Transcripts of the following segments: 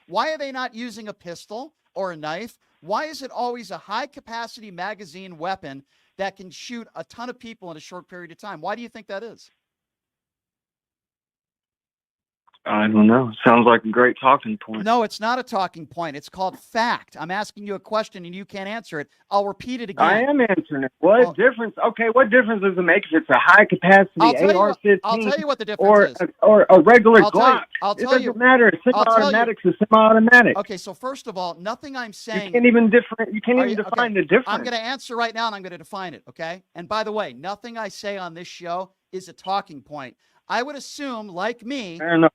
Why are they not using a pistol or a knife? Why is it always a high-capacity magazine weapon that can shoot a ton of people in a short period of time? Why do you think that is? I don't know. Sounds like a great talking point. No, it's not a talking point. It's called fact. I'm asking you a question and you can't answer it. I'll repeat it again. I am answering it. What difference? Okay, what difference does it make if it's a high capacity AR-15? I'll tell you what the difference is. Or a regular Glock? It doesn't matter. Semi-automatic's a semi-automatic. Okay, so first of all, nothing I'm saying. You can't even define the difference. I'm going to answer right now and I'm going to define it. Okay. And by the way, nothing I say on this show is a talking point. I would assume, like me, can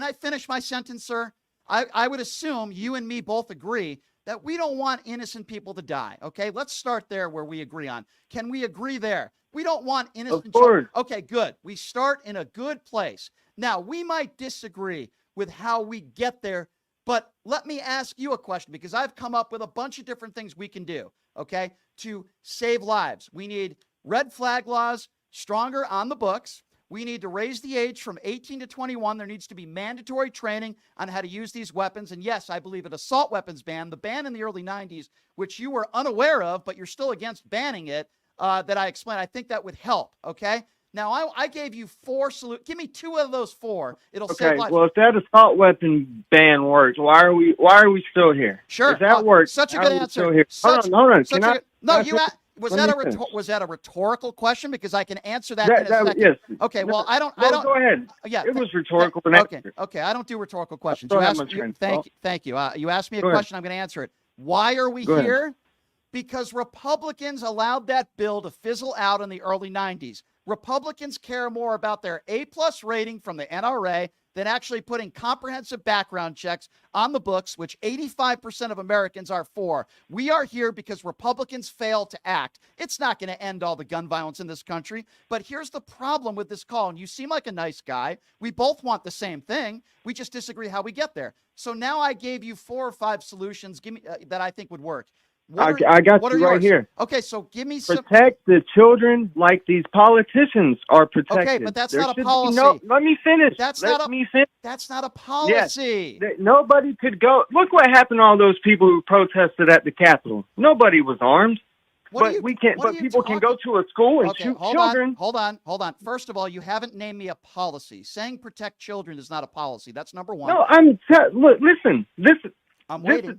I finish my sentence, sir? I would assume you and me both agree that we don't want innocent people to die. Okay, let's start there where we agree on. Can we agree there? We don't want innocent children. Okay, good. We start in a good place. Now, we might disagree with how we get there, but let me ask you a question because I've come up with a bunch of different things we can do, okay, to save lives. We need red flag laws stronger on the books. We need to raise the age from 18 to 21. There needs to be mandatory training on how to use these weapons. And yes, I believe an assault weapons ban, the ban in the early 90s, which you were unaware of, but you're still against banning it, that I explained. I think that would help, okay? Now, I gave you 4 solutions. Give me 2 of those 4. It'll save lives. Well, if that assault weapon ban works, why are we still here? Sure. If that works, such a good answer. Hold on. Was that a rhetorical question? Because I can answer that in a second. Yes. Okay. Well, I don't. Go ahead. Yeah. It was rhetorical. Okay. I don't do rhetorical questions. Thank you. You asked me a question. I'm going to answer it. Why are we here? Because Republicans allowed that bill to fizzle out in the early 90s. Republicans care more about their A+ rating from the NRA than actually putting comprehensive background checks on the books, which 85% of Americans are for. We are here because Republicans failed to act. It's not going to end all the gun violence in this country, but here's the problem with this call, and you seem like a nice guy. We both want the same thing. We just disagree how we get there. So now I gave you 4 or 5 solutions that I think would work. I got you right here. Okay, so give me Protect the children like these politicians are protected. Okay, but that's not a policy. Let me finish. That's not a policy. Yes, nobody could go. Look what happened to all those people who protested at the Capitol. Nobody was armed. People can go to a school and shoot children. Hold on. First of all, you haven't named me a policy. Saying protect children is not a policy. That's number one. No, listen. This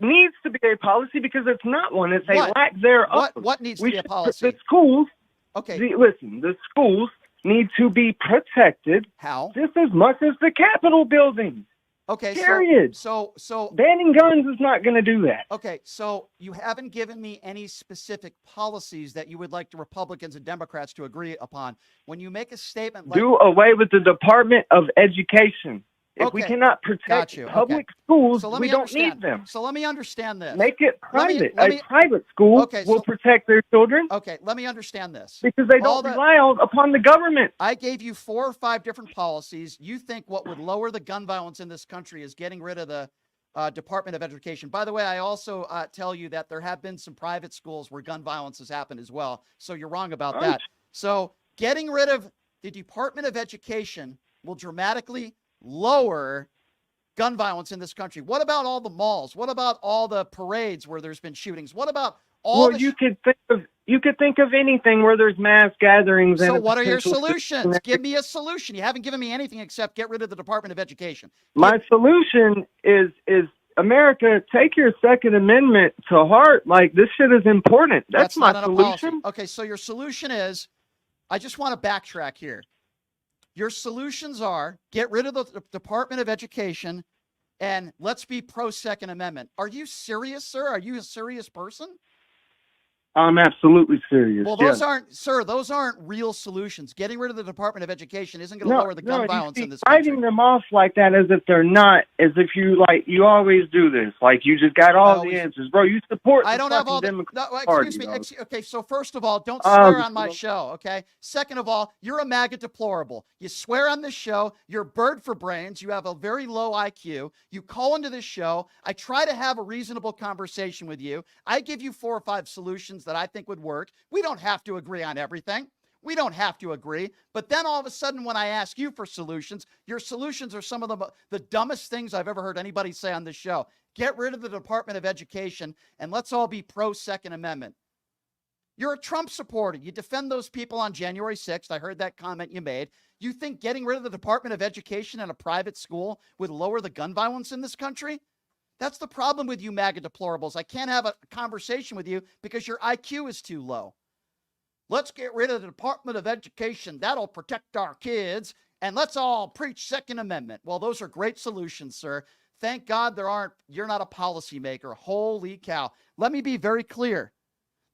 needs to be a policy because it's not one. It's a lack thereof. What needs to be a policy? The schools. Okay. The schools need to be protected. How? Just as much as the Capitol buildings. Okay. Period. So banning guns is not going to do that. Okay. So you haven't given me any specific policies that you would like the Republicans and Democrats to agree upon. When you make a statement like do away with the Department of Education. If we cannot protect public schools, we don't need them. So let me understand this. Make it private. A private school will protect their children. Okay, let me understand this. Because they don't rely upon the government. I gave you 4 or 5 different policies. You think what would lower the gun violence in this country is getting rid of the Department of Education. By the way, I also tell you that there have been some private schools where gun violence has happened as well. So you're wrong about that. So getting rid of the Department of Education will dramatically lower gun violence in this country. What about all the malls? What about all the parades where there's been shootings? What about all you could think of anything where there's mass gatherings. So what are your solutions? Give me a solution. You haven't given me anything except get rid of the Department of Education. My solution is America, take your Second Amendment to heart. Like, this shit is important. That's my solution. Okay, so your solution is, I just want to backtrack here. Your solutions are get rid of the Department of Education and let's be pro Second Amendment. Are you serious, sir? Are you a serious person? I'm absolutely serious. Well, those aren't real solutions. Getting rid of the Department of Education isn't going to lower the gun violence in this country. Fighting them off like that as if they're not, as if you always do this. Like you just got all the answers. Bro, you support I don't have all the Democratic Party. Excuse me. Okay, so first of all, don't swear on my show, okay? Second of all, you're a MAGA deplorable. You swear on this show. You're a bird for brains. You have a very low IQ. You call into this show. I try to have a reasonable conversation with you. I give you 4 or 5 solutions that I think would work. We don't have to agree on everything. We don't have to agree. But then all of a sudden, when I ask you for solutions, your solutions are some of the dumbest things I've ever heard anybody say on this show. Get rid of the Department of Education and let's all be pro-Second Amendment. You're a Trump supporter. You defend those people on January 6th. I heard that comment you made. You think getting rid of the Department of Education in a private school would lower the gun violence in this country? That's the problem with you MAGA deplorables. I can't have a conversation with you because your IQ is too low. Let's get rid of the Department of Education. That'll protect our kids. And let's all preach Second Amendment. Well, those are great solutions, sir. Thank God you're not a policymaker. Holy cow. Let me be very clear.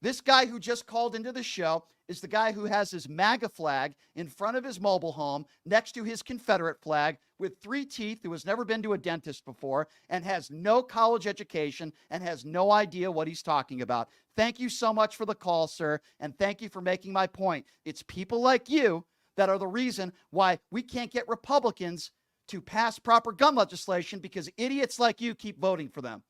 This guy who just called into the show is the guy who has his MAGA flag in front of his mobile home next to his Confederate flag with 3 teeth, who has never been to a dentist before and has no college education and has no idea what he's talking about. Thank you so much for the call, sir, and thank you for making my point. It's people like you that are the reason why we can't get Republicans to pass proper gun legislation because idiots like you keep voting for them.